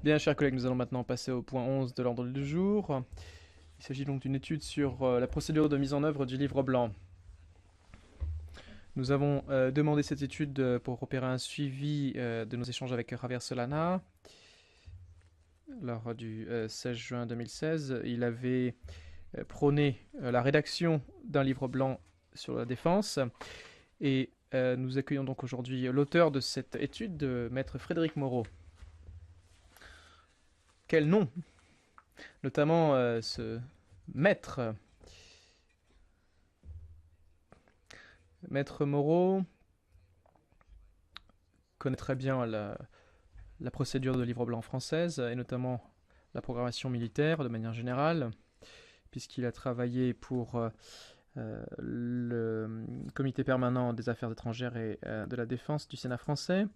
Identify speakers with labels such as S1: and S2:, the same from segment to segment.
S1: Bien, chers collègues, nous allons maintenant passer au point 11 de l'ordre du jour. Il s'agit donc d'une étude sur la procédure de mise en œuvre du livre blanc. Nous avons demandé cette étude pour opérer un suivi de nos échanges avec Javier Solana lors du 16 juin 2016. Il avait prôné la rédaction d'un livre blanc sur la défense et nous accueillons donc aujourd'hui l'auteur de cette étude, Maître Frédéric Moreau. Quel nom! Notamment ce maître. Maître Moreau connaît très bien la procédure de livre blanc française et notamment la programmation militaire de manière générale, puisqu'il a travaillé pour le comité permanent des affaires étrangères et de la défense du Sénat français.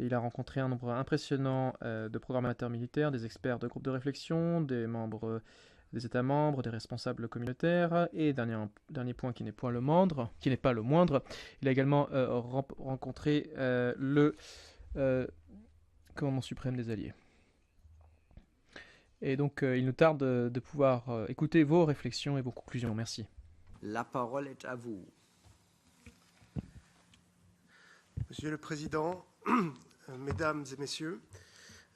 S1: Et il a rencontré un nombre impressionnant de programmateurs militaires, des experts de groupes de réflexion, des membres des États membres, des responsables communautaires, et dernier point qui n'est pas le moindre, il a également rencontré le commandement suprême des Alliés. Et donc il nous tarde de pouvoir écouter vos réflexions et vos conclusions. Merci.
S2: La parole est à vous.
S3: Monsieur le Président, Mesdames et Messieurs,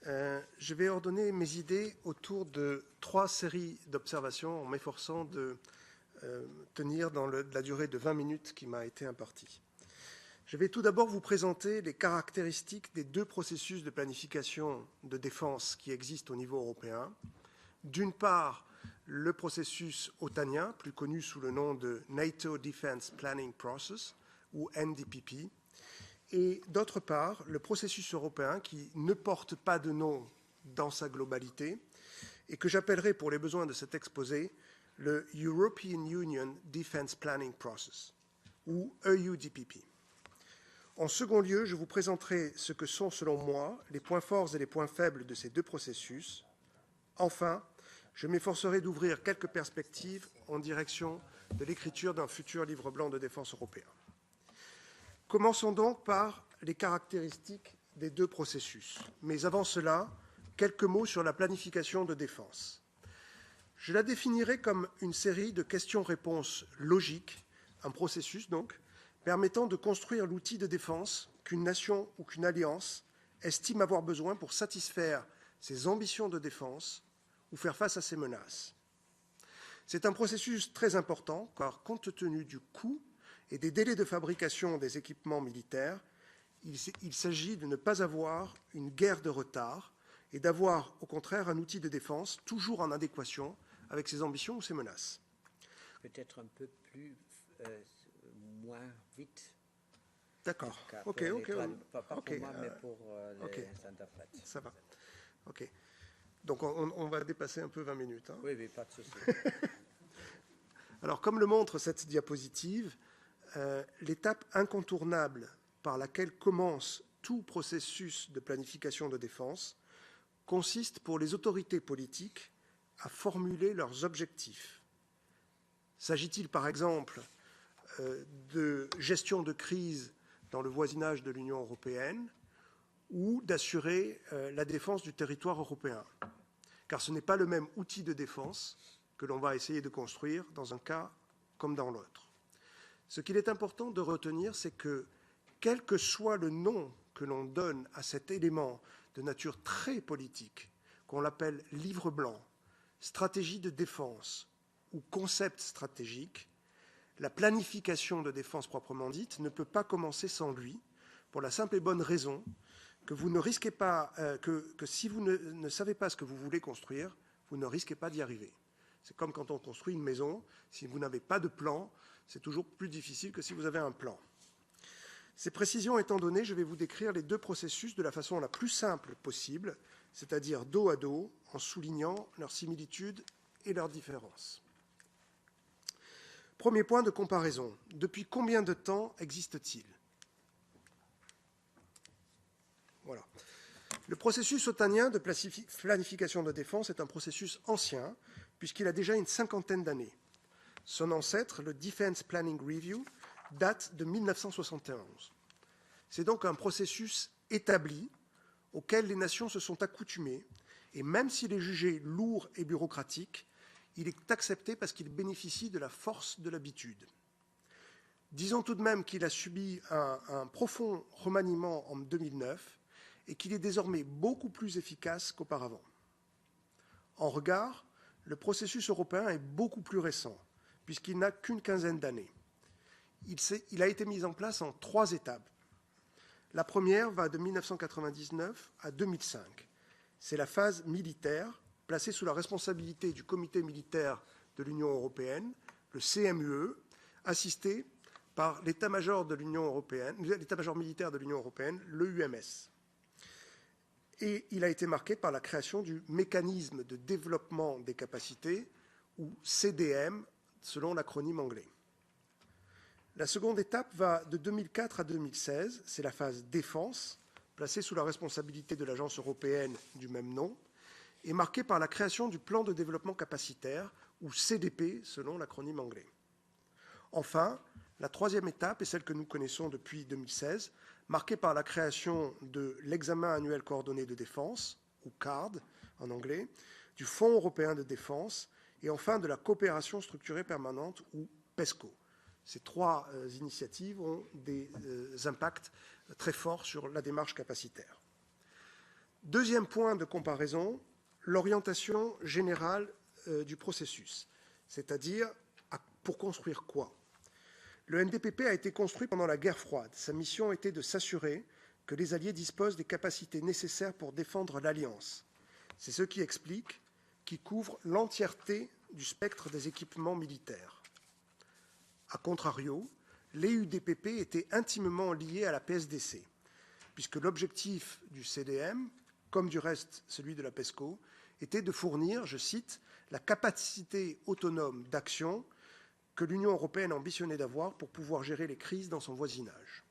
S3: je vais ordonner mes idées autour de 3 séries d'observations en m'efforçant de tenir dans la durée de 20 minutes qui m'a été impartie. Je vais tout d'abord vous présenter les caractéristiques des 2 processus de planification de défense qui existent au niveau européen. D'une part, le processus otanien, plus connu sous le nom de NATO Defense Planning Process, ou NDPP, et d'autre part, le processus européen qui ne porte pas de nom dans sa globalité et que j'appellerai pour les besoins de cet exposé le European Union Defense Planning Process, ou EUDPP. En second lieu, je vous présenterai ce que sont, selon moi, les points forts et les points faibles de ces 2 processus. Enfin, je m'efforcerai d'ouvrir quelques perspectives en direction de l'écriture d'un futur livre blanc de défense européen. Commençons donc par les caractéristiques des 2 processus. Mais avant cela, quelques mots sur la planification de défense. Je la définirai comme une série de questions-réponses logiques, un processus donc, permettant de construire l'outil de défense qu'une nation ou qu'une alliance estime avoir besoin pour satisfaire ses ambitions de défense ou faire face à ses menaces. C'est un processus très important, car compte tenu du coût et des délais de fabrication des équipements militaires, il s'agit de ne pas avoir une guerre de retard et d'avoir, au contraire, un outil de défense toujours en adéquation avec ses ambitions ou ses menaces.
S2: Peut-être un peu plus, moins vite.
S3: D'accord. Ok.
S2: Pas pour moi, mais pour les interprètes.
S3: Ça va. Ok. Donc on va dépasser un peu 20 minutes. Hein.
S2: Oui, pas de souci.
S3: Alors, comme le montre cette diapositive, l'étape incontournable par laquelle commence tout processus de planification de défense consiste pour les autorités politiques à formuler leurs objectifs. S'agit-il par exemple de gestion de crise dans le voisinage de l'Union européenne ou d'assurer la défense du territoire européen? Car ce n'est pas le même outil de défense que l'on va essayer de construire dans un cas comme dans l'autre. Ce qu'il est important de retenir, c'est que, quel que soit le nom que l'on donne à cet élément de nature très politique, qu'on l'appelle livre blanc, stratégie de défense ou concept stratégique, la planification de défense proprement dite ne peut pas commencer sans lui, pour la simple et bonne raison que vous ne risquez pas, que si vous ne savez pas ce que vous voulez construire, vous ne risquez pas d'y arriver. C'est comme quand on construit une maison, si vous n'avez pas de plan, c'est toujours plus difficile que si vous avez un plan. Ces précisions étant données, je vais vous décrire les 2 processus de la façon la plus simple possible, c'est-à-dire dos à dos, en soulignant leurs similitudes et leurs différences. Premier point de comparaison. Depuis combien de temps existe-t-il? Voilà. Le processus otanien de planification de défense est un processus ancien, puisqu'il a déjà une 50aine d'années. Son ancêtre, le Defense Planning Review, date de 1971. C'est donc un processus établi auquel les nations se sont accoutumées, et même s'il est jugé lourd et bureaucratique, il est accepté parce qu'il bénéficie de la force de l'habitude. Disons tout de même qu'il a subi un profond remaniement en 2009 et qu'il est désormais beaucoup plus efficace qu'auparavant. En regard, le processus européen est beaucoup plus récent, puisqu'il n'a qu'une quinzaine d'années. Il a été mis en place en 3 étapes. La première va de 1999 à 2005. C'est la phase militaire, placée sous la responsabilité du Comité militaire de l'Union européenne, le CMUE, assisté par l'état-major de l'Union européenne, l'état-major militaire de l'Union européenne, l'EUMS. Et il a été marqué par la création du mécanisme de développement des capacités, ou CDM, selon l'acronyme anglais. La seconde étape va de 2004 à 2016, c'est la phase défense, placée sous la responsabilité de l'agence européenne du même nom, et marquée par la création du plan de développement capacitaire, ou CDP, selon l'acronyme anglais. Enfin, la troisième étape est celle que nous connaissons depuis 2016, marquée par la création de l'examen annuel coordonné de défense, ou CARD en anglais, du Fonds européen de défense, et enfin de la coopération structurée permanente, ou PESCO. Ces 3 initiatives ont des impacts très forts sur la démarche capacitaire. Deuxième point de comparaison, l'orientation générale du processus, c'est-à-dire pour construire quoi? Le NDPP a été construit pendant la guerre froide. Sa mission était de s'assurer que les Alliés disposent des capacités nécessaires pour défendre l'Alliance. C'est ce qui explique qu'il couvre l'entièreté du spectre des équipements militaires. A contrario, l'EUDPP était intimement lié à la PSDC, puisque l'objectif du CDM, comme du reste celui de la PESCO, était de fournir, je cite, la capacité autonome d'action que l'Union européenne ambitionnait d'avoir pour pouvoir gérer les crises dans son voisinage.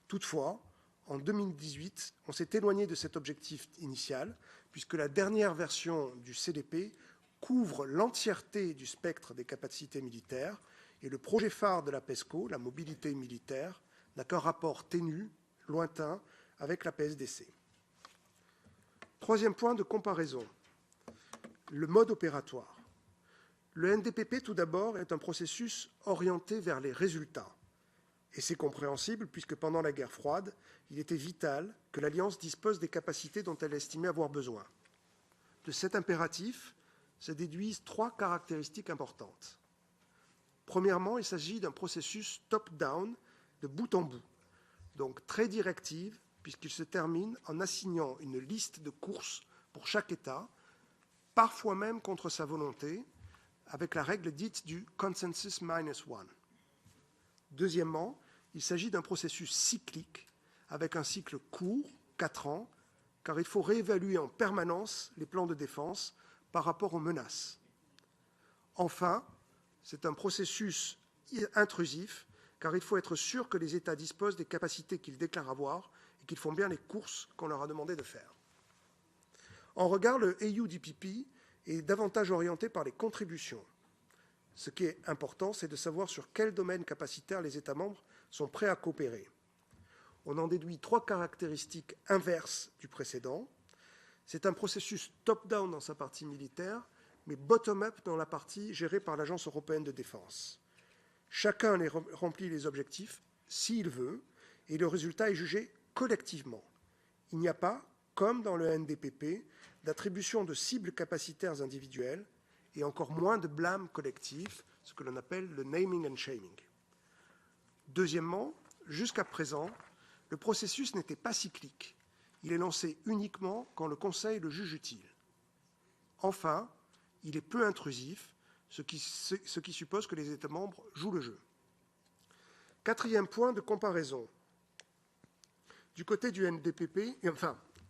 S3: Toutefois, en 2018, on s'est éloigné de cet objectif initial, puisque la dernière version du CDP couvre l'entièreté du spectre des capacités militaires, et le projet phare de la PESCO, la mobilité militaire, n'a qu'un rapport ténu, lointain, avec la PSDC. Troisième point de comparaison, le mode opératoire. Le NDPP, tout d'abord, est un processus orienté vers les résultats. Et c'est compréhensible, puisque pendant la guerre froide, il était vital que l'Alliance dispose des capacités dont elle estimait avoir besoin. De cet impératif se déduisent 3 caractéristiques importantes. Premièrement, il s'agit d'un processus top-down, de bout en bout, donc très directive, puisqu'il se termine en assignant une liste de courses pour chaque État, parfois même contre sa volonté, avec la règle dite du consensus -1. Deuxièmement, il s'agit d'un processus cyclique, avec un cycle court, 4 ans, car il faut réévaluer en permanence les plans de défense par rapport aux menaces. Enfin, c'est un processus intrusif, car il faut être sûr que les États disposent des capacités qu'ils déclarent avoir et qu'ils font bien les courses qu'on leur a demandé de faire. En regard, le EUDPP est davantage orienté par les contributions. Ce qui est important, c'est de savoir sur quel domaine capacitaire les États membres sont prêts à coopérer. On en déduit 3 caractéristiques inverses du précédent. C'est un processus top-down dans sa partie militaire, mais bottom-up dans la partie gérée par l'Agence européenne de défense. Chacun remplit les objectifs s'il veut, et le résultat est jugé collectivement. Il n'y a pas, comme dans le NDPP, d'attribution de cibles capacitaires individuelles, et encore moins de blâme collectif, ce que l'on appelle le naming and shaming. Deuxièmement, jusqu'à présent, le processus n'était pas cyclique. Il est lancé uniquement quand le Conseil le juge utile. Enfin, il est peu intrusif, ce qui suppose que les États membres jouent le jeu. Quatrième point de comparaison. Du côté du NDPP,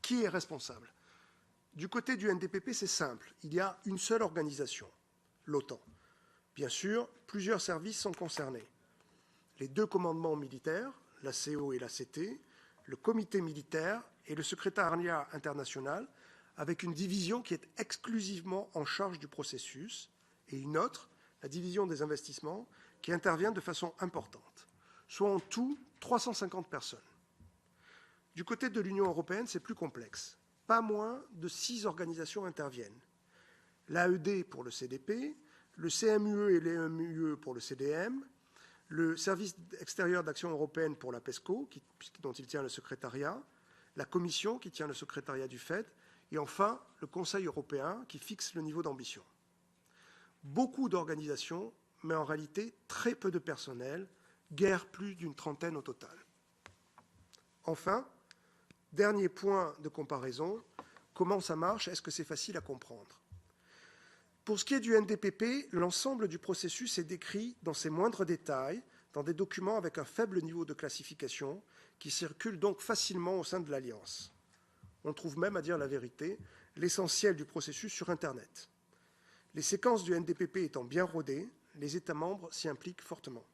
S3: qui est responsable? Du côté du NDPP, c'est simple. Il y a une seule organisation, l'OTAN. Bien sûr, plusieurs services sont concernés. Les 2 commandements militaires, la CO et la CT, le comité militaire et le secrétariat international, avec une division qui est exclusivement en charge du processus, et une autre, la division des investissements, qui intervient de façon importante, soit en tout 350 personnes. Du côté de l'Union européenne, c'est plus complexe. Pas moins de 6 organisations interviennent. L'AED pour le CDP, le CMUE et l'EMUE pour le CDM, le Service extérieur d'action européenne pour la PESCO, dont il tient le secrétariat, la Commission qui tient le secrétariat du FED, et enfin le Conseil européen qui fixe le niveau d'ambition. Beaucoup d'organisations, mais en réalité très peu de personnel, guère plus d'une trentaine au total. Enfin, dernier point de comparaison, comment ça marche? Est-ce que c'est facile à comprendre? Pour ce qui est du NDPP, l'ensemble du processus est décrit dans ses moindres détails, dans des documents avec un faible niveau de classification, qui circulent donc facilement au sein de l'Alliance. On trouve même, à dire la vérité, l'essentiel du processus sur Internet. Les séquences du NDPP étant bien rodées, les États membres s'y impliquent fortement.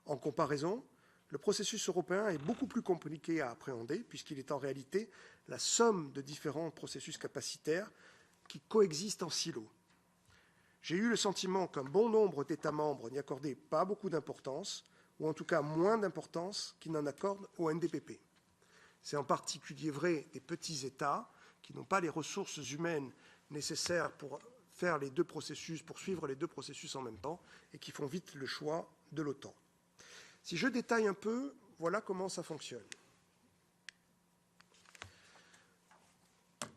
S3: En comparaison, le processus européen est beaucoup plus compliqué à appréhender, puisqu'il est en réalité la somme de différents processus capacitaires qui coexistent en silo. J'ai eu le sentiment qu'un bon nombre d'États membres n'y accordaient pas beaucoup d'importance, ou en tout cas moins d'importance qu'ils n'en accordent au NDPP. C'est en particulier vrai des petits États qui n'ont pas les ressources humaines nécessaires pour faire les deux processus, pour suivre les deux processus en même temps, et qui font vite le choix de l'OTAN. Si je détaille un peu, voilà comment ça fonctionne.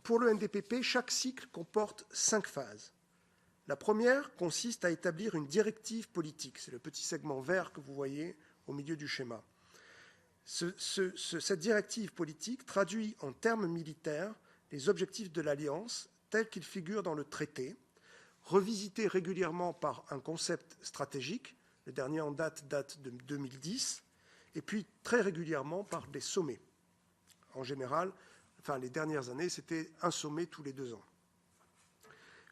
S3: Pour le NDPP, chaque cycle comporte 5 phases. La première consiste à établir une directive politique. C'est le petit segment vert que vous voyez au milieu du schéma. Cette directive politique traduit en termes militaires les objectifs de l'Alliance tels qu'ils figurent dans le traité, revisités régulièrement par un concept stratégique, le dernier en date de 2010, et puis très régulièrement par des sommets. En général, enfin les dernières années, c'était un sommet tous les 2 ans.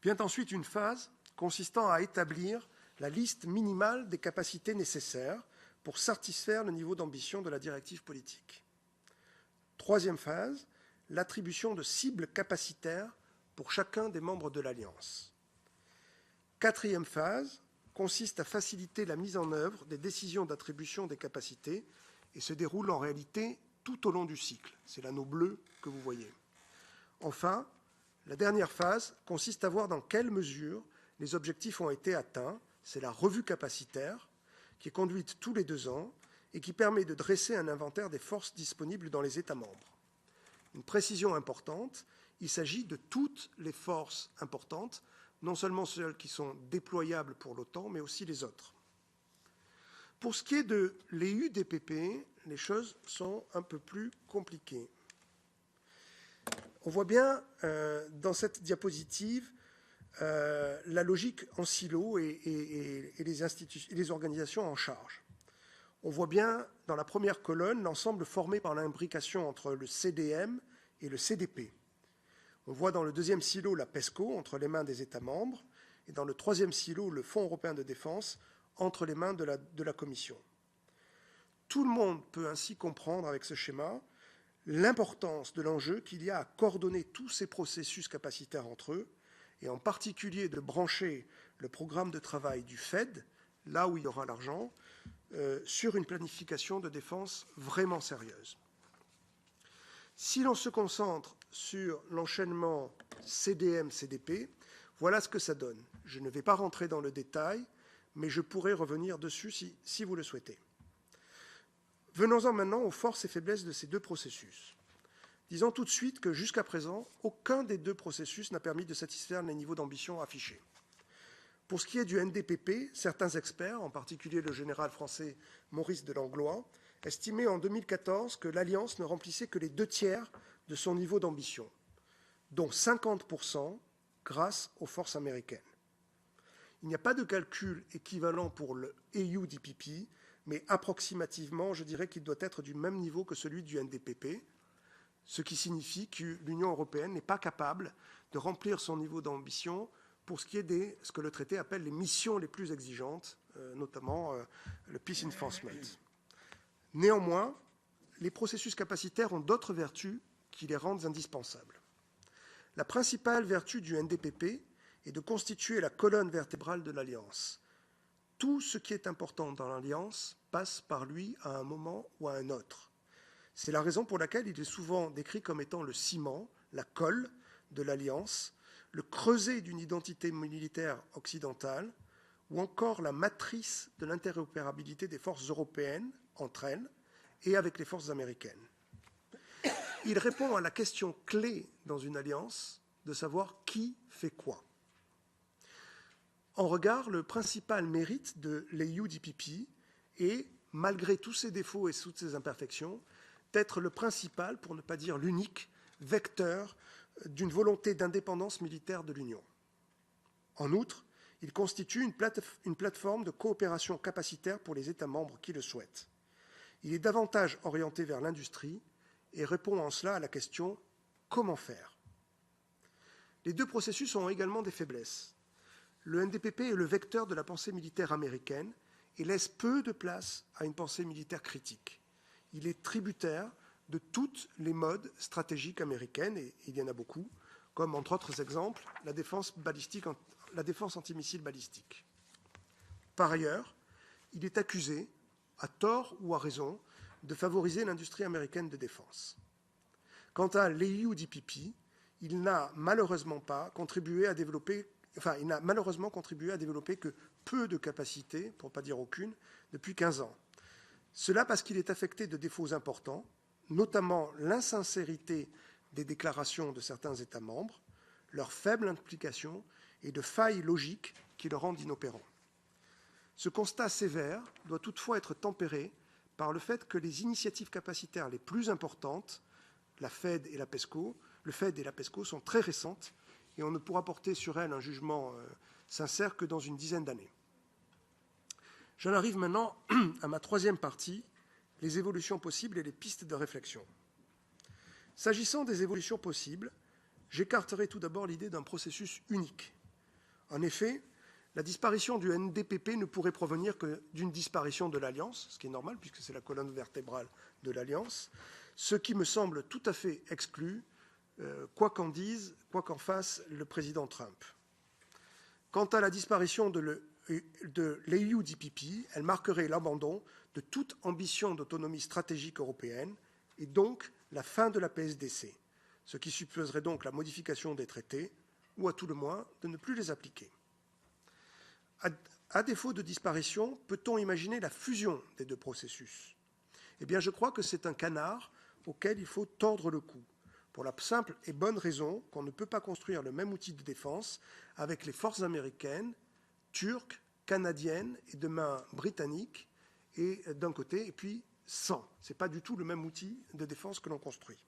S3: Vient ensuite une phase consistant à établir la liste minimale des capacités nécessaires pour satisfaire le niveau d'ambition de la directive politique. Troisième phase, l'attribution de cibles capacitaires pour chacun des membres de l'Alliance. Quatrième phase consiste à faciliter la mise en œuvre des décisions d'attribution des capacités et se déroule en réalité tout au long du cycle. C'est l'anneau bleu que vous voyez. Enfin, la dernière phase consiste à voir dans quelle mesure les objectifs ont été atteints. C'est la revue capacitaire qui est conduite tous les 2 ans et qui permet de dresser un inventaire des forces disponibles dans les États membres. Une précision importante, il s'agit de toutes les forces importantes, non seulement celles qui sont déployables pour l'OTAN, mais aussi les autres. Pour ce qui est de l'EUDPP, les choses sont un peu plus compliquées. On voit bien dans cette diapositive la logique en silo et les organisations en charge. On voit bien dans la première colonne l'ensemble formé par l'imbrication entre le CDM et le CDP. On voit dans le deuxième silo la PESCO entre les mains des États membres et dans le troisième silo le Fonds européen de défense entre les mains de la Commission. Tout le monde peut ainsi comprendre avec ce schéma l'importance de l'enjeu qu'il y a à coordonner tous ces processus capacitaires entre eux et en particulier de brancher le programme de travail du FED, là où il y aura l'argent, sur une planification de défense vraiment sérieuse. Si l'on se concentre sur l'enchaînement CDM-CDP, voilà ce que ça donne. Je ne vais pas rentrer dans le détail, mais je pourrais revenir dessus si vous le souhaitez. Venons-en maintenant aux forces et faiblesses de ces deux processus. Disons tout de suite que jusqu'à présent, aucun des deux processus n'a permis de satisfaire les niveaux d'ambition affichés. Pour ce qui est du NDPP, certains experts, en particulier le général français Maurice Delanglois, estimaient en 2014 que l'Alliance ne remplissait que les 2/3 de son niveau d'ambition, dont 50% grâce aux forces américaines. Il n'y a pas de calcul équivalent pour le EUDPP, mais approximativement, je dirais qu'il doit être du même niveau que celui du NDPP, ce qui signifie que l'Union européenne n'est pas capable de remplir son niveau d'ambition pour ce qui est de ce que le traité appelle les missions les plus exigeantes, notamment le Peace Enforcement. Néanmoins, les processus capacitaires ont d'autres vertus qui les rendent indispensables. La principale vertu du NDPP est de constituer la colonne vertébrale de l'Alliance. Tout ce qui est important dans l'Alliance passe par lui à un moment ou à un autre. C'est la raison pour laquelle il est souvent décrit comme étant le ciment, la colle de l'Alliance, le creuset d'une identité militaire occidentale, ou encore la matrice de l'interopérabilité des forces européennes entre elles et avec les forces américaines. Il répond à la question clé dans une alliance de savoir qui fait quoi. En regard, le principal mérite de l'EUDPP est, malgré tous ses défauts et toutes ses imperfections, d'être le principal, pour ne pas dire l'unique, vecteur d'une volonté d'indépendance militaire de l'Union. En outre, il constitue une plateforme de coopération capacitaire pour les États membres qui le souhaitent. Il est davantage orienté vers l'industrie et répond en cela à la question « comment faire ?» Les deux processus ont également des faiblesses. Le NDPP est le vecteur de la pensée militaire américaine et laisse peu de place à une pensée militaire critique. Il est tributaire de toutes les modes stratégiques américaines, et il y en a beaucoup, comme entre autres exemples la défense antimissile balistique. Par ailleurs, il est accusé, à tort ou à raison, de favoriser l'industrie américaine de défense. Quant à l'EUDPP, il n'a malheureusement contribué à développer que peu de capacités, pour ne pas dire aucune, depuis 15 ans. Cela parce qu'il est affecté de défauts importants, notamment l'insincérité des déclarations de certains États membres, leur faible implication et de failles logiques qui le rendent inopérant. Ce constat sévère doit toutefois être tempéré par le fait que les initiatives capacitaires les plus importantes, la FED et la PESCO, le FED et la PESCO sont très récentes et on ne pourra porter sur elles un jugement sincère que dans une dizaine d'années. J'en arrive maintenant à ma troisième partie, les évolutions possibles et les pistes de réflexion. S'agissant des évolutions possibles, j'écarterai tout d'abord l'idée d'un processus unique. En effet, la disparition du NDPP ne pourrait provenir que d'une disparition de l'Alliance, ce qui est normal puisque c'est la colonne vertébrale de l'Alliance, ce qui me semble tout à fait exclu, quoi qu'en dise, quoi qu'en fasse le président Trump. Quant à la disparition de l'EUDPP, elle marquerait l'abandon de toute ambition d'autonomie stratégique européenne et donc la fin de la PSDC, ce qui supposerait donc la modification des traités ou à tout le moins de ne plus les appliquer. À défaut de disparition, peut-on imaginer la fusion des deux processus? Eh bien, je crois que c'est un canard auquel il faut tordre le cou, pour la simple et bonne raison qu'on ne peut pas construire le même outil de défense avec les forces américaines, turques, canadiennes et demain britanniques, et d'un côté, et puis sans. Ce n'est pas du tout le même outil de défense que l'on construit.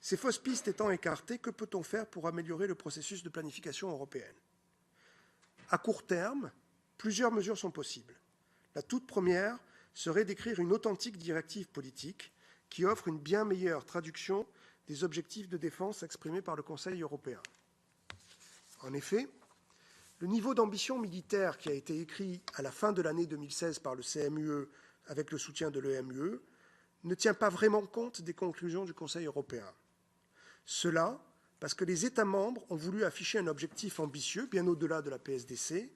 S3: Ces fausses pistes étant écartées, que peut-on faire pour améliorer le processus de planification européenne? À court terme, plusieurs mesures sont possibles. La toute première serait d'écrire une authentique directive politique qui offre une bien meilleure traduction des objectifs de défense exprimés par le Conseil européen. En effet, le niveau d'ambition militaire qui a été écrit à la fin de l'année 2016 par le CMUE avec le soutien de l'EMUE ne tient pas vraiment compte des conclusions du Conseil européen. Cela parce que les États membres ont voulu afficher un objectif ambitieux, bien au-delà de la PSDC,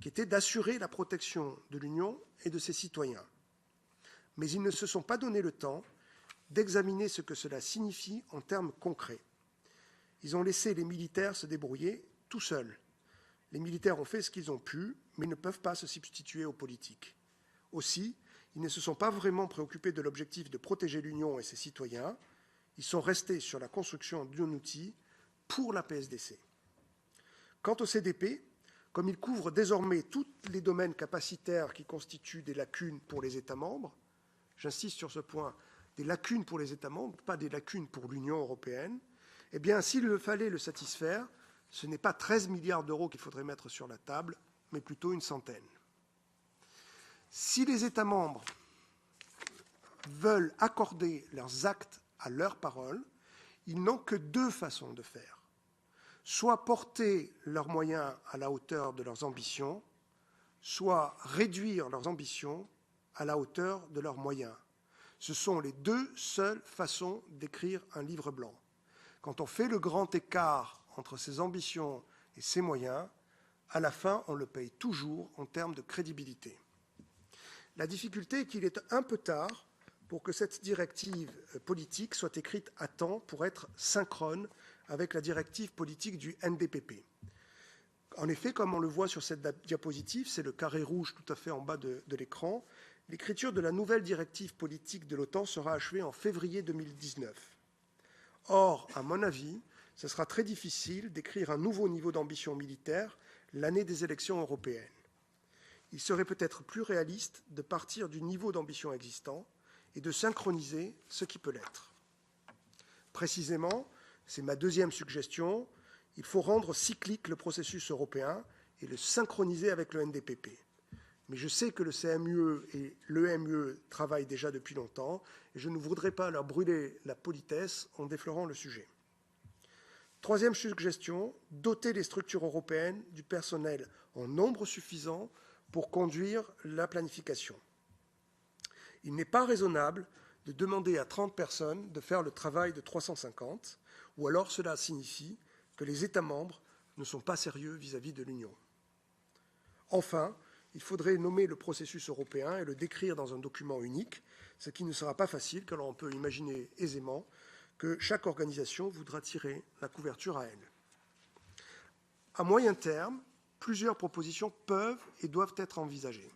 S3: qui était d'assurer la protection de l'Union et de ses citoyens. Mais ils ne se sont pas donné le temps d'examiner ce que cela signifie en termes concrets. Ils ont laissé les militaires se débrouiller tout seuls. Les militaires ont fait ce qu'ils ont pu, mais ils ne peuvent pas se substituer aux politiques. Aussi, ils ne se sont pas vraiment préoccupés de l'objectif de protéger l'Union et ses citoyens. Ils sont restés sur la construction d'un outil pour la PSDC. Quant au CDP, comme il couvre désormais tous les domaines capacitaires qui constituent des lacunes pour les États membres, j'insiste sur ce point, des lacunes pour les États membres, pas des lacunes pour l'Union européenne, eh bien, s'il fallait le satisfaire, ce n'est pas 13 milliards d'euros qu'il faudrait mettre sur la table, mais plutôt une centaine. Si les États membres veulent accorder leurs actes à leurs paroles, ils n'ont que deux façons de faire. Soit porter leurs moyens à la hauteur de leurs ambitions, soit réduire leurs ambitions à la hauteur de leurs moyens. Ce sont les deux seules façons d'écrire un livre blanc. Quand on fait le grand écart entre ses ambitions et ses moyens, à la fin, on le paye toujours en termes de crédibilité. La difficulté est qu'il est un peu tard pour que cette directive politique soit écrite à temps pour être synchrone avec la directive politique du NDPP. En effet, comme on le voit sur cette diapositive, c'est le carré rouge tout à fait en bas de l'écran, l'écriture de la nouvelle directive politique de l'OTAN sera achevée en février 2019. Or, à mon avis, ce sera très difficile d'écrire un nouveau niveau d'ambition militaire l'année des élections européennes. Il serait peut-être plus réaliste de partir du niveau d'ambition existant et de synchroniser ce qui peut l'être. Précisément, c'est ma deuxième suggestion, il faut rendre cyclique le processus européen et le synchroniser avec le NDPP. Mais je sais que le CMUE et l'EMUE travaillent déjà depuis longtemps et je ne voudrais pas leur brûler la politesse en déflorant le sujet. Troisième suggestion, doter les structures européennes du personnel en nombre suffisant pour conduire la planification. Il n'est pas raisonnable de demander à 30 personnes de faire le travail de 350, ou alors cela signifie que les États membres ne sont pas sérieux vis-à-vis de l'Union. Enfin, il faudrait nommer le processus européen et le décrire dans un document unique, ce qui ne sera pas facile, car on peut imaginer aisément que chaque organisation voudra tirer la couverture à elle. À moyen terme, plusieurs propositions peuvent et doivent être envisagées.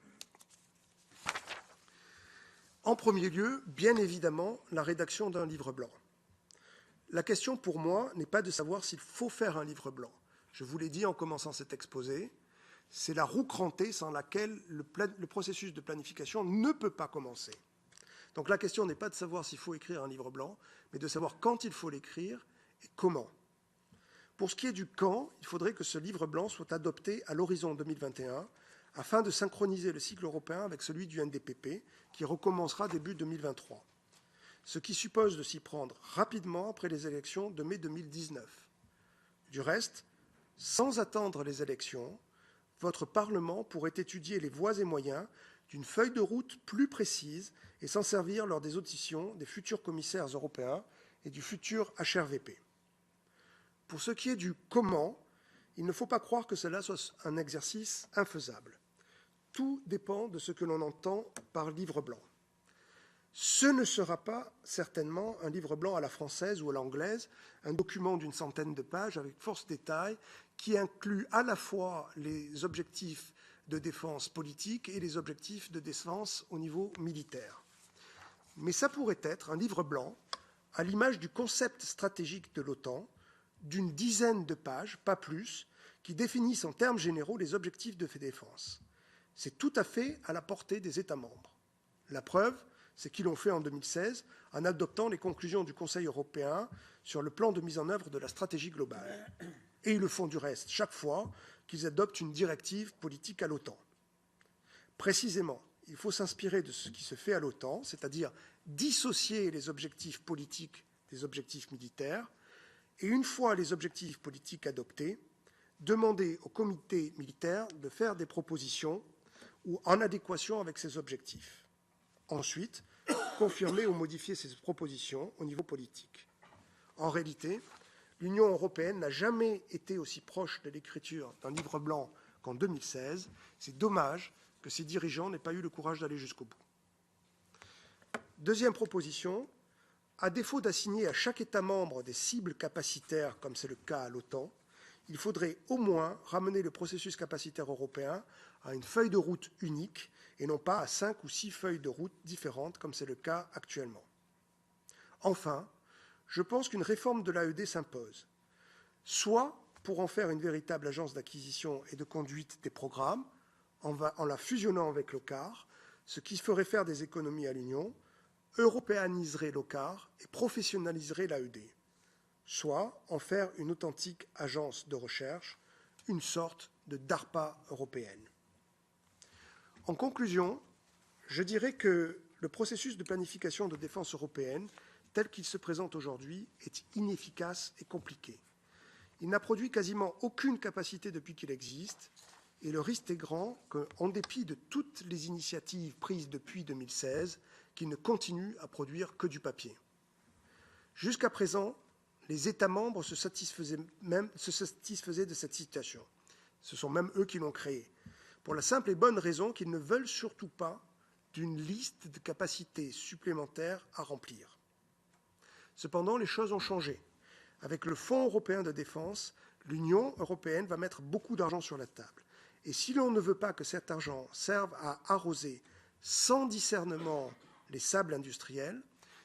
S3: En premier lieu, bien évidemment, la rédaction d'un livre blanc. La question pour moi n'est pas de savoir s'il faut faire un livre blanc. Je vous l'ai dit en commençant cet exposé, c'est la roue crantée sans laquelle le processus de planification ne peut pas commencer. Donc la question n'est pas de savoir s'il faut écrire un livre blanc, mais de savoir quand il faut l'écrire et comment. Pour ce qui est du quand, il faudrait que ce livre blanc soit adopté à l'horizon 2021 afin de synchroniser le cycle européen avec celui du NDPP qui recommencera début 2023, ce qui suppose de s'y prendre rapidement après les élections de mai 2019. Du reste, sans attendre les élections, votre Parlement pourrait étudier les voies et moyens d'une feuille de route plus précise et s'en servir lors des auditions des futurs commissaires européens et du futur HRVP. Pour ce qui est du comment, il ne faut pas croire que cela soit un exercice infaisable. Tout dépend de ce que l'on entend par livre blanc. Ce ne sera pas certainement un livre blanc à la française ou à l'anglaise, un document d'une centaine de pages avec force détail qui inclut à la fois les objectifs de défense politique et les objectifs de défense au niveau militaire. Mais ça pourrait être un livre blanc, à l'image du concept stratégique de l'OTAN, d'une dizaine de pages, pas plus, qui définissent en termes généraux les objectifs de défense. C'est tout à fait à la portée des États membres. La preuve, c'est qu'ils l'ont fait en 2016 en adoptant les conclusions du Conseil européen sur le plan de mise en œuvre de la stratégie globale. Et ils le font du reste chaque fois qu'ils adoptent une directive politique à l'OTAN. Précisément, il faut s'inspirer de ce qui se fait à l'OTAN, c'est-à-dire dissocier les objectifs politiques des objectifs militaires, et une fois les objectifs politiques adoptés, demander au comité militaire de faire des propositions ou en adéquation avec ces objectifs. Ensuite, confirmer ou modifier ces propositions au niveau politique. En réalité, l'Union européenne n'a jamais été aussi proche de l'écriture d'un livre blanc qu'en 2016. C'est dommage que ses dirigeants n'aient pas eu le courage d'aller jusqu'au bout. Deuxième proposition, à défaut d'assigner à chaque État membre des cibles capacitaires, comme c'est le cas à l'OTAN, il faudrait au moins ramener le processus capacitaire européen à une feuille de route unique et non pas à 5 ou 6 feuilles de route différentes, comme c'est le cas actuellement. Enfin, je pense qu'une réforme de l'AED s'impose, soit pour en faire une véritable agence d'acquisition et de conduite des programmes, en la fusionnant avec l'OCCAR, ce qui ferait faire des économies à l'Union, européaniserait l'OCCAR et professionnaliserait l'AED, soit en faire une authentique agence de recherche, une sorte de DARPA européenne. En conclusion, je dirais que le processus de planification de défense européenne, tel qu'il se présente aujourd'hui, est inefficace et compliqué. Il n'a produit quasiment aucune capacité depuis qu'il existe, et le risque est grand qu'en dépit de toutes les initiatives prises depuis 2016, qu'il ne continue à produire que du papier. Jusqu'à présent, les États membres se satisfaisaient de cette situation. Ce sont même eux qui l'ont créée, pour la simple et bonne raison qu'ils ne veulent surtout pas d'une liste de capacités supplémentaires à remplir. Cependant, les choses ont changé. Avec le Fonds européen de défense, l'Union européenne va mettre beaucoup d'argent sur la table. Et si l'on ne veut pas que cet argent serve à arroser sans discernement les sables industriels,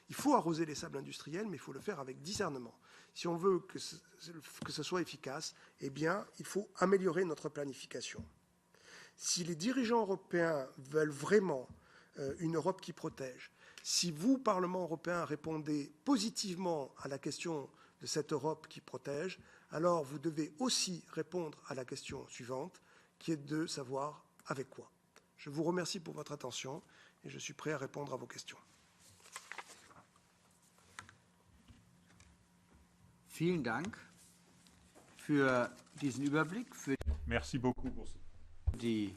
S3: il faut arroser les sables industriels, mais il faut le faire avec discernement. Si on veut que ce soit efficace, eh bien, il faut améliorer notre planification. Si les dirigeants européens veulent vraiment une Europe qui protège, si vous, Parlement européen, répondez positivement à la question de cette Europe qui protège, alors vous devez aussi répondre à la question suivante, qui est de savoir avec quoi. Je vous remercie pour votre attention et je suis prêt à répondre à vos questions.
S2: Vielen Dank für diesen Überblick, für
S4: Merci beaucoup pour
S2: die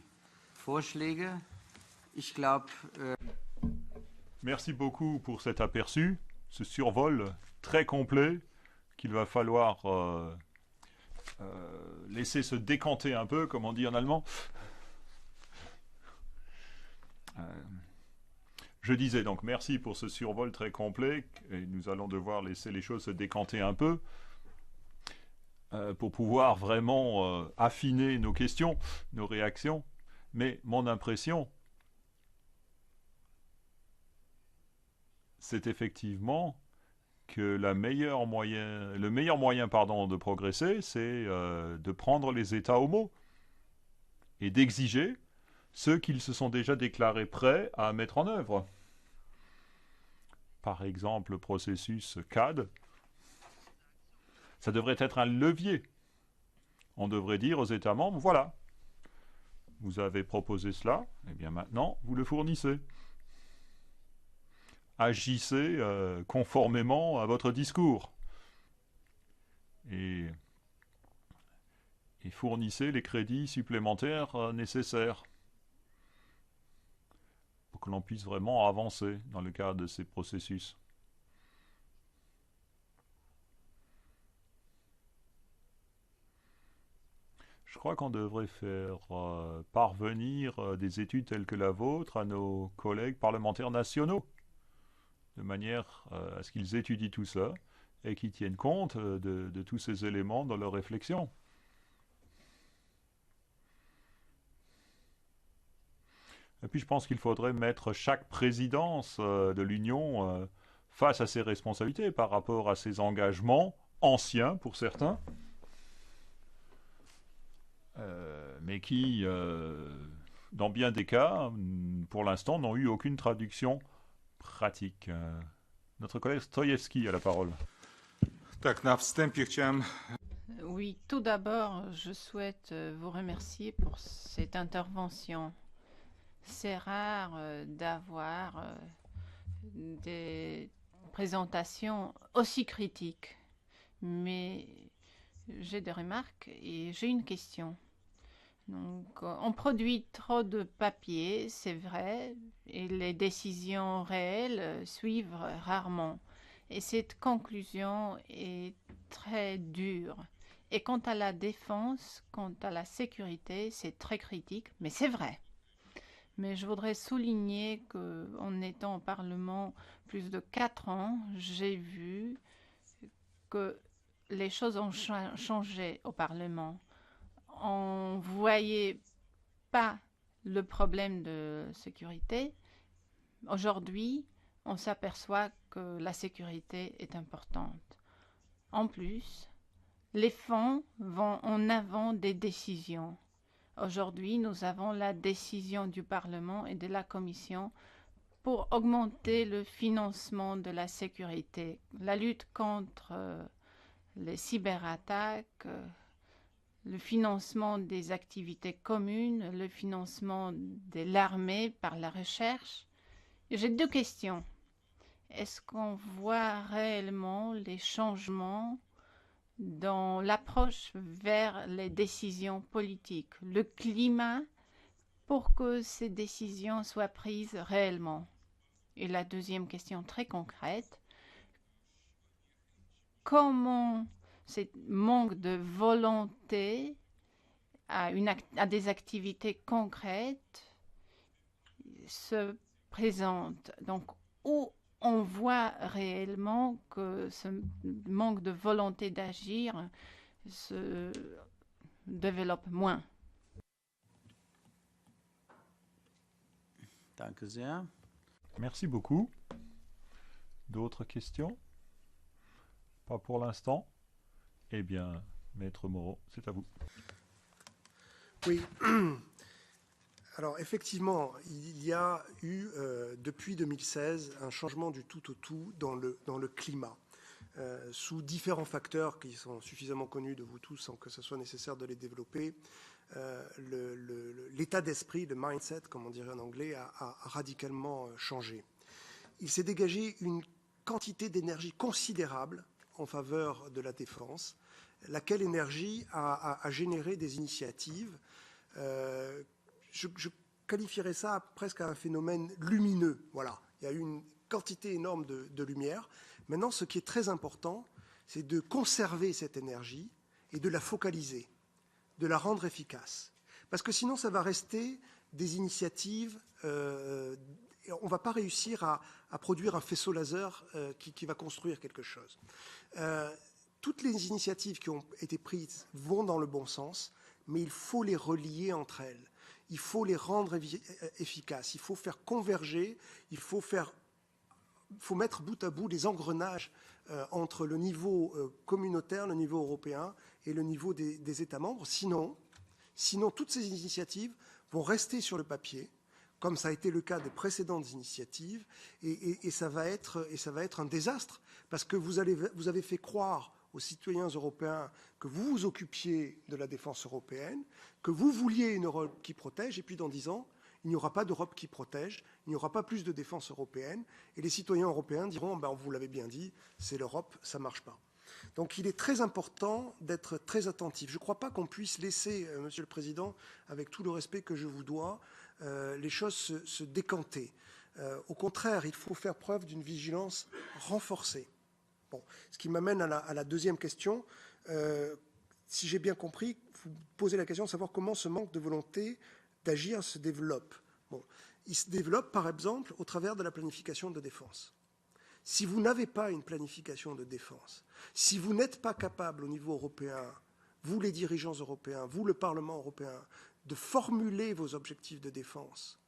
S2: Vorschläge. Ich glaube,
S4: Merci beaucoup pour cet aperçu, ce survol très complet qu'il va falloir laisser se décanter un peu, comme on dit en allemand. Je disais donc merci pour ce survol très complet et nous allons devoir laisser les choses se décanter un peu pour pouvoir vraiment affiner nos questions, nos réactions. Mais mon impression, c'est effectivement que le meilleur moyen de progresser, c'est de prendre les États au mot et d'exiger ceux qu'ils se sont déjà déclarés prêts à mettre en œuvre. Par exemple, le processus CAD, ça devrait être un levier. On devrait dire aux États membres, voilà, vous avez proposé cela, et bien maintenant, vous le fournissez. Agissez conformément à votre discours. Et fournissez les crédits supplémentaires nécessaires pour que l'on puisse vraiment avancer dans le cadre de ces processus. Je crois qu'on devrait faire parvenir des études telles que la vôtre à nos collègues parlementaires nationaux, de manière à ce qu'ils étudient tout ça et qu'ils tiennent compte de tous ces éléments dans leur réflexion. Et puis je pense qu'il faudrait mettre chaque présidence de l'Union face à ses responsabilités par rapport à ses engagements anciens pour certains, mais qui, dans bien des cas, pour l'instant, n'ont eu aucune traduction pratique. Notre collègue Strojewski a la parole.
S5: Oui, tout d'abord, je souhaite vous remercier pour cette intervention. C'est rare d'avoir des présentations aussi critiques, mais j'ai des remarques et j'ai une question. Donc, on produit trop de papier, c'est vrai, et les décisions réelles suivent rarement. Et cette conclusion est très dure. Et quant à la défense, quant à la sécurité, c'est très critique, mais c'est vrai. Mais je voudrais souligner qu'en étant au Parlement plus de 4 ans, j'ai vu que les choses ont changé au Parlement. On ne voyait pas le problème de sécurité. Aujourd'hui, on s'aperçoit que la sécurité est importante. En plus, les fonds vont en avant des décisions. Aujourd'hui, nous avons la décision du Parlement et de la Commission pour augmenter le financement de la sécurité, la lutte contre les cyberattaques, le financement des activités communes, le financement de l'armée par la recherche. J'ai 2 questions. Est-ce qu'on voit réellement les changements dans l'approche vers les décisions politiques, le climat pour que ces décisions soient prises réellement? Et la deuxième question très concrète, comment ce manque de volonté à des activités concrètes se présente. Donc, où on voit réellement que ce manque de volonté d'agir se développe moins.
S6: Danke sehr.
S4: Merci beaucoup. D'autres questions? Pas pour l'instant. Eh bien, Maître Moreau, c'est à vous.
S3: Oui. Alors effectivement, il y a eu depuis 2016 un changement du tout au tout dans le climat, sous différents facteurs qui sont suffisamment connus de vous tous sans que ce soit nécessaire de les développer. L'état d'esprit, le mindset, comme on dirait en anglais, a radicalement changé. Il s'est dégagé une quantité d'énergie considérable en faveur de la défense, laquelle énergie a généré des initiatives. Je qualifierais ça presque à un phénomène lumineux. Voilà, il y a eu une quantité énorme de lumière. Maintenant, ce qui est très important, c'est de conserver cette énergie et de la focaliser, de la rendre efficace. Parce que sinon, ça va rester des initiatives. On ne va pas réussir à produire un faisceau laser qui va construire quelque chose. Toutes les initiatives qui ont été prises vont dans le bon sens, mais il faut les relier entre elles. Il faut les rendre efficaces, il faut faire converger, il faut mettre bout à bout les engrenages entre le niveau communautaire, le niveau européen et le niveau des États membres. Sinon, toutes ces initiatives vont rester sur le papier, comme ça a été le cas des précédentes initiatives, et ça va être un désastre, parce que vous avez fait croire aux citoyens européens que vous vous occupiez de la défense européenne, que vous vouliez une Europe qui protège, et puis dans 10 ans, il n'y aura pas d'Europe qui protège, il n'y aura pas plus de défense européenne, et les citoyens européens diront « vous l'avez bien dit, c'est l'Europe, ça ne marche pas ». Donc il est très important d'être très attentif. Je ne crois pas qu'on puisse laisser, Monsieur le Président, avec tout le respect que je vous dois, les choses se décanter. Au contraire, il faut faire preuve d'une vigilance renforcée. Bon, ce qui m'amène à la deuxième question. Si j'ai bien compris, vous posez la question de savoir comment ce manque de volonté d'agir se développe. Bon, il se développe, par exemple, au travers de la planification de défense. Si vous n'avez pas une planification de défense, si vous n'êtes pas capable au niveau européen, vous les dirigeants européens, vous le Parlement européen, de formuler vos objectifs de défense,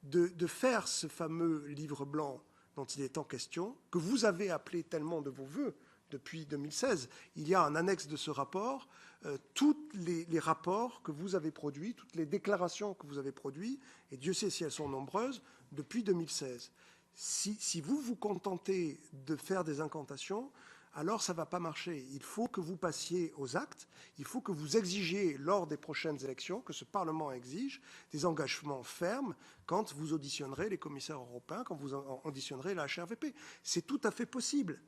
S3: de faire ce fameux livre blanc dont il est en question, que vous avez appelé tellement de vos voeux depuis 2016. Il y a en annexe de ce rapport tous les rapports que vous avez produits, toutes les déclarations que vous avez produites, et Dieu sait si elles sont nombreuses, depuis 2016. Si vous vous contentez de faire des incantations, alors ça ne va pas marcher. Il faut que vous passiez aux actes, il faut que vous exigiez lors des prochaines élections, que ce Parlement exige, des engagements fermes quand vous auditionnerez les commissaires européens, quand vous auditionnerez la HRVP. C'est tout à fait possible.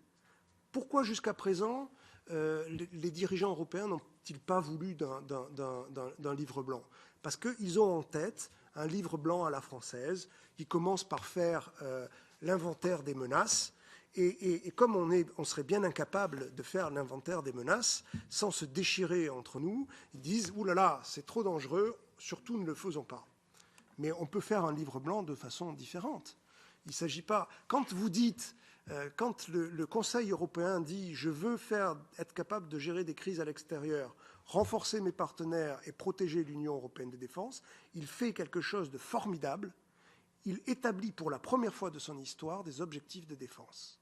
S3: Pourquoi jusqu'à présent les dirigeants européens n'ont-ils pas voulu d'un livre blanc? Parce qu'ils ont en tête un livre blanc à la française qui commence par faire l'inventaire des menaces. Et comme on serait bien incapable de faire l'inventaire des menaces sans se déchirer entre nous, ils disent « Ouh là là, c'est trop dangereux, surtout ne le faisons pas ». Mais on peut faire un livre blanc de façon différente. Il ne s'agit pas… Quand vous dites… Quand le Conseil européen dit « je veux être capable de gérer des crises à l'extérieur, renforcer mes partenaires et protéger l'Union européenne de défense », il fait quelque chose de formidable. Il établit pour la première fois de son histoire des objectifs de défense.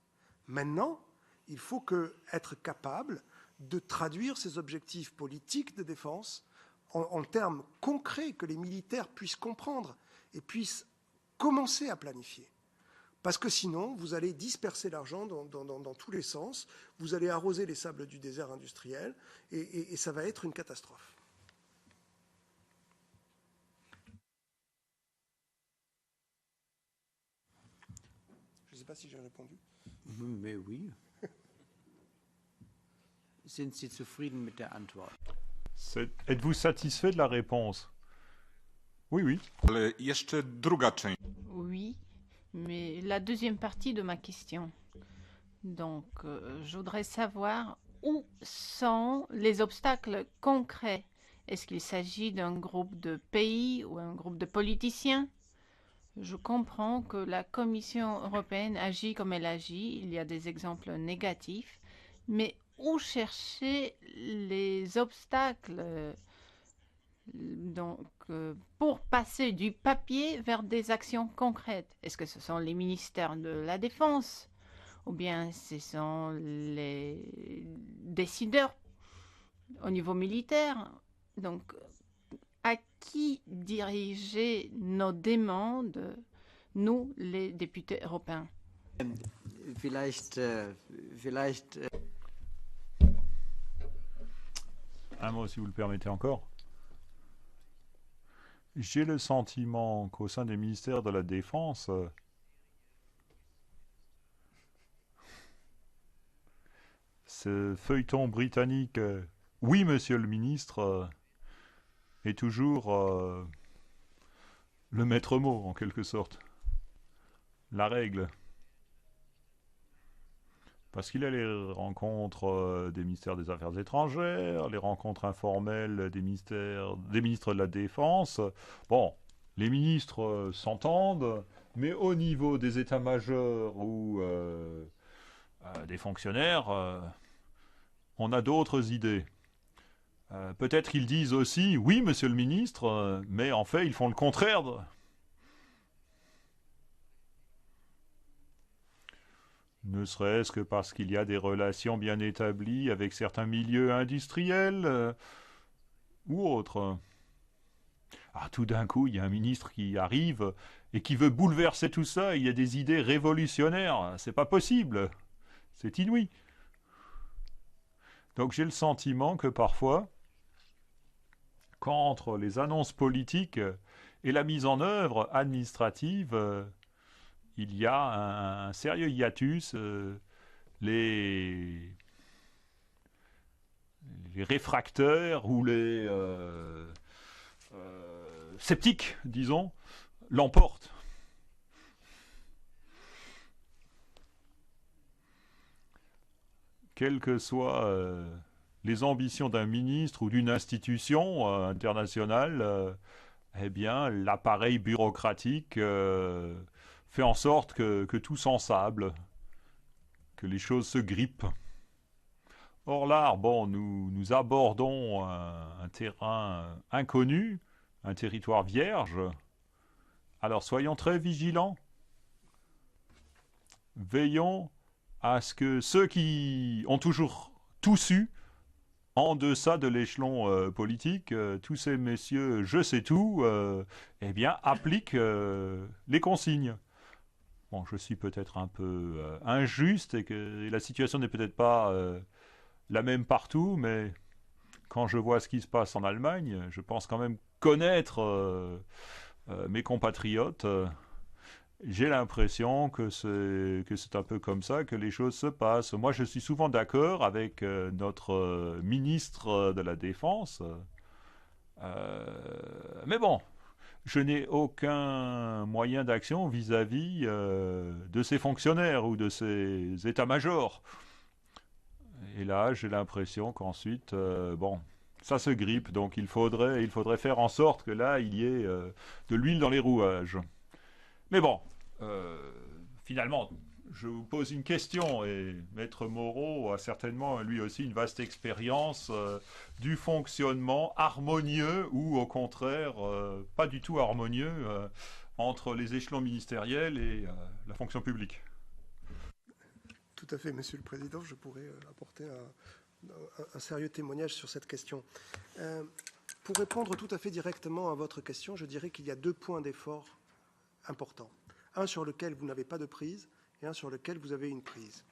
S3: Maintenant, il faut être capable de traduire ces objectifs politiques de défense en termes concrets que les militaires puissent comprendre et puissent commencer à planifier. Parce que sinon, vous allez disperser l'argent dans tous les sens, vous allez arroser les sables du désert industriel, et ça va être une catastrophe. Je ne sais pas si j'ai répondu.
S6: Mais oui. Sind Sie zufrieden mit der Antwort?
S4: Êtes-vous satisfait de la réponse? Oui, oui.
S7: Ale jeszcze druga część.
S5: Oui, mais la deuxième partie de ma question. Donc, je voudrais savoir où sont les obstacles concrets. Est-ce qu'il s'agit d'un groupe de pays ou un groupe de politiciens? Je comprends que la Commission européenne agit comme elle agit. Il y a des exemples négatifs. Mais où chercher les obstacles pour passer du papier vers des actions concrètes? Est-ce que ce sont les ministères de la Défense ou bien ce sont les décideurs au niveau militaire? Donc, à qui diriger nos demandes, nous, les députés européens?
S4: Un mot, si vous le permettez encore. J'ai le sentiment qu'au sein des ministères de la Défense, ce feuilleton britannique, oui, monsieur le ministre, est toujours le maître mot, en quelque sorte. La règle. Parce qu'il y a les rencontres des ministères des Affaires étrangères, les rencontres informelles des ministres de la Défense. Bon, les ministres s'entendent, mais au niveau des états-majors ou des fonctionnaires, on a d'autres idées. Peut-être qu'ils disent aussi, oui, monsieur le ministre, mais en fait, ils font le contraire. Ne serait-ce que parce qu'il y a des relations bien établies avec certains milieux industriels ou autres. Ah, tout d'un coup, il y a un ministre qui arrive et qui veut bouleverser tout ça. Il y a des idées révolutionnaires. C'est pas possible. C'est inouï. Donc j'ai le sentiment que parfois, qu'entre les annonces politiques et la mise en œuvre administrative, il y a un sérieux hiatus. Les réfractaires ou les sceptiques, disons, l'emportent. Quelles que soient les ambitions d'un ministre ou d'une institution internationale, eh bien, l'appareil bureaucratique fait en sorte que tout s'ensable, que les choses se grippent. Or là, bon, nous abordons un terrain inconnu, un territoire vierge. Alors soyons très vigilants. Veillons à ce que ceux qui ont toujours tout su, en deçà de l'échelon politique, tous ces messieurs je sais tout, eh bien, appliquent les consignes. Bon, je suis peut-être un peu injuste et la situation n'est peut-être pas la même partout, mais quand je vois ce qui se passe en Allemagne, je pense quand même connaître mes compatriotes. J'ai l'impression que c'est un peu comme ça que les choses se passent. Moi, je suis souvent d'accord avec notre ministre de la Défense. Mais bon, je n'ai aucun moyen d'action vis-à-vis de ces fonctionnaires ou de ces états-majors. Et là, j'ai l'impression qu'ensuite, bon, ça se grippe. Donc il faudrait faire en sorte que là, il y ait de l'huile dans les rouages. Mais bon, finalement, je vous pose une question, et Maître Moreau a certainement lui aussi une vaste expérience du fonctionnement harmonieux ou au contraire pas du tout harmonieux entre les échelons ministériels et la fonction publique.
S3: Tout à fait, Monsieur le Président, je pourrais apporter un sérieux témoignage sur cette question. Pour répondre tout à fait directement à votre question, je dirais qu'il y a 2 points d'effort importants. Un sur lequel vous n'avez pas de prise et un sur lequel vous avez une prise.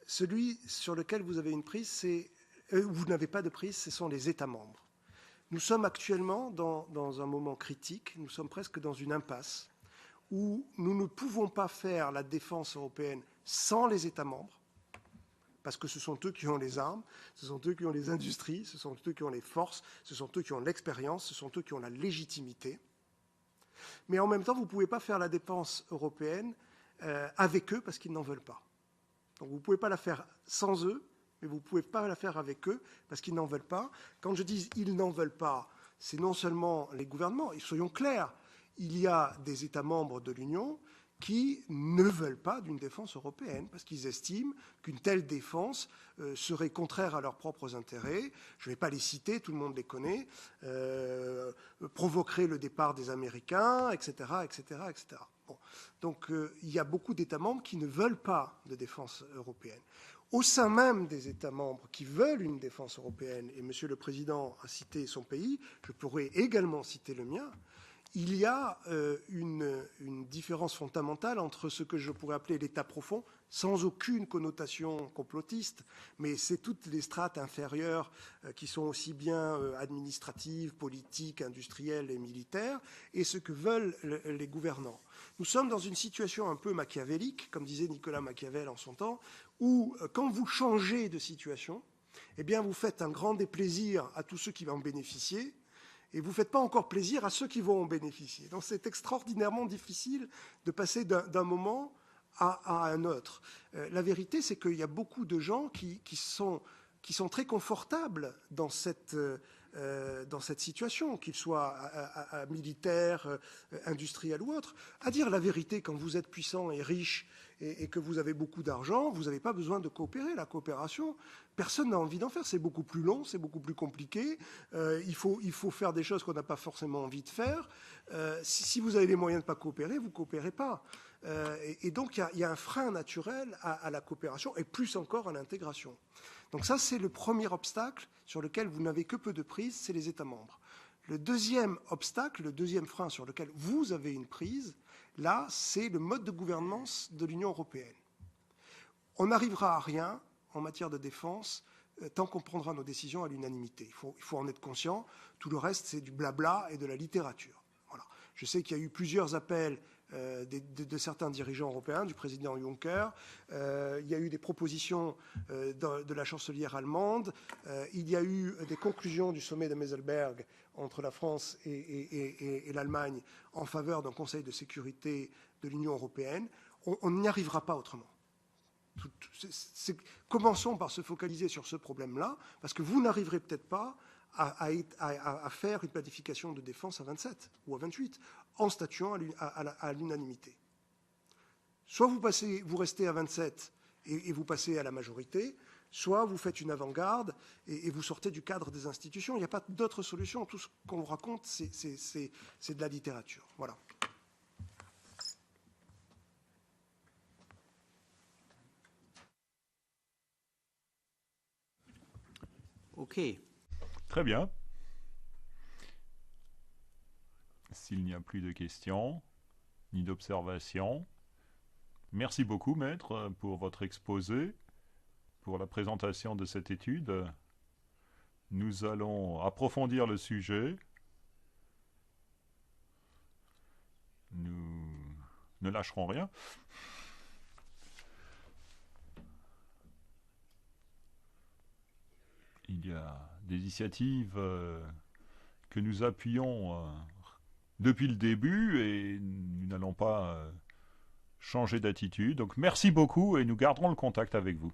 S3: Celui sur lequel vous avez une prise, vous n'avez pas de prise, ce sont les États membres. Nous sommes actuellement dans un moment critique, nous sommes presque dans une impasse où nous ne pouvons pas faire la défense européenne sans les États membres, parce que ce sont eux qui ont les armes, ce sont eux qui ont les industries, ce sont eux qui ont les forces, ce sont eux qui ont l'expérience, ce sont eux qui ont la légitimité. Mais en même temps, vous ne pouvez pas faire la défense européenne avec eux parce qu'ils n'en veulent pas. Donc vous ne pouvez pas la faire sans eux, mais vous ne pouvez pas la faire avec eux parce qu'ils n'en veulent pas. Quand je dis « ils n'en veulent pas », c'est non seulement les gouvernements, et soyons clairs, il y a des États membres de l'Union qui ne veulent pas d'une défense européenne, parce qu'ils estiment qu'une telle défense serait contraire à leurs propres intérêts. Je ne vais pas les citer, tout le monde les connaît, provoquerait le départ des Américains, etc., etc., etc. Bon. Donc il y a beaucoup d'États membres qui ne veulent pas de défense européenne. Au sein même des États membres qui veulent une défense européenne, et Monsieur le Président a cité son pays, je pourrais également citer le mien, il y a une différence fondamentale entre ce que je pourrais appeler l'État profond, sans aucune connotation complotiste, mais c'est toutes les strates inférieures qui sont aussi bien administratives, politiques, industrielles et militaires, et ce que veulent les gouvernants. Nous sommes dans une situation un peu machiavélique, comme disait Nicolas Machiavel en son temps, où quand vous changez de situation, eh bien vous faites un grand déplaisir à tous ceux qui vont en bénéficier, et vous ne faites pas encore plaisir à ceux qui vont en bénéficier. Donc c'est extraordinairement difficile de passer d'un moment à un autre. La vérité, c'est qu'il y a beaucoup de gens qui sont très confortables dans cette situation, qu'ils soient militaires, industriels ou autres. À dire la vérité, quand vous êtes puissant et riche et que vous avez beaucoup d'argent, vous n'avez pas besoin de coopérer. La coopération, personne n'a envie d'en faire. C'est beaucoup plus long, c'est beaucoup plus compliqué. Il faut faire des choses qu'on n'a pas forcément envie de faire. Si vous avez les moyens de ne pas coopérer, vous ne coopérez pas. Et donc, il y a un frein naturel à la coopération et plus encore à l'intégration. Donc ça, c'est le premier obstacle sur lequel vous n'avez que peu de prise, c'est les États membres. Le deuxième obstacle, le deuxième frein sur lequel vous avez une prise, là, c'est le mode de gouvernance de l'Union européenne. On n'arrivera à rien en matière de défense tant qu'on prendra nos décisions à l'unanimité. Il faut en être conscient. Tout le reste, c'est du blabla et de la littérature. Voilà. Je sais qu'il y a eu plusieurs appels de certains dirigeants européens, du président Juncker. Il y a eu des propositions de la chancelière allemande. Il y a eu des conclusions du sommet de Meseberg entre la France et l'Allemagne en faveur d'un Conseil de sécurité de l'Union européenne. On n'y arrivera pas autrement. Commençons par se focaliser sur ce problème-là, parce que vous n'arriverez peut-être pas à faire une planification de défense à 27 ou à 28 en statuant à l'unanimité. Soit vous restez à 27 et vous passez à la majorité, soit vous faites une avant-garde et vous sortez du cadre des institutions. Il n'y a pas d'autre solution. Tout ce qu'on vous raconte, c'est de la littérature. Voilà.
S6: OK.
S4: Très bien. S'il n'y a plus de questions, ni d'observations, merci beaucoup, Maître, pour votre exposé, pour la présentation de cette étude. Nous allons approfondir le sujet. Nous ne lâcherons rien. Il y a des initiatives que nous appuyons depuis le début et nous n'allons pas changer d'attitude. Donc merci beaucoup et nous garderons le contact avec vous.